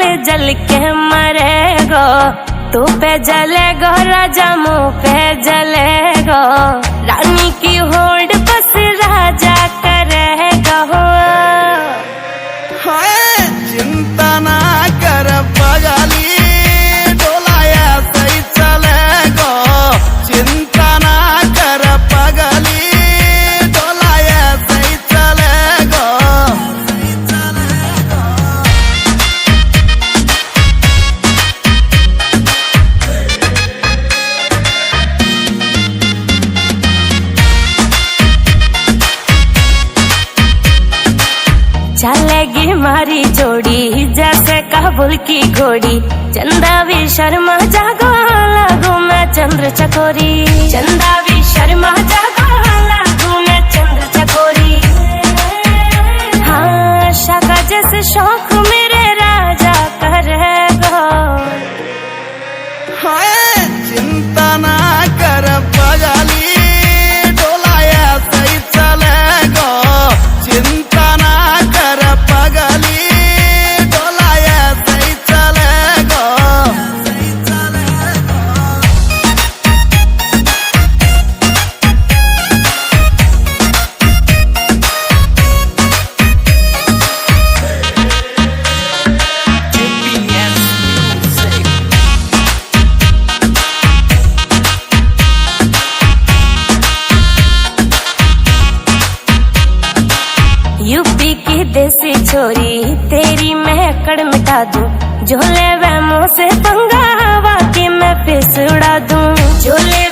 जल जल के मरेगो, तू पे जलेगो राजा मुँह पे जलेगो, रानी की होड़ बस राजा करेगा। चिंता ना कर पगली, डोलाया सही चलेगो, चिंता ना कर पगली, डोलाया सही चलेगो। चलेगी मारी जोड़ी जैसे काबुल की घोड़ी, चंदा भी शर्मा जागो लागू मैं चंद्र चकोरी, चंदा भी शर्मा जागो लागू मैं चंद्र चकोरी। हाँ शाका जैसे शौक मेरे राजा करेगो। चिंता ना कर पगली, डोलाया सही चलेगो, चिंता ना कर पगली, डोलाया सही चलेगो। यूपी की देसी छोरी तेरी मैं अकड़ मिटा दूं, झोले वे मुँह से पंगा वाकई मैं फिस उड़ा दूं, झोले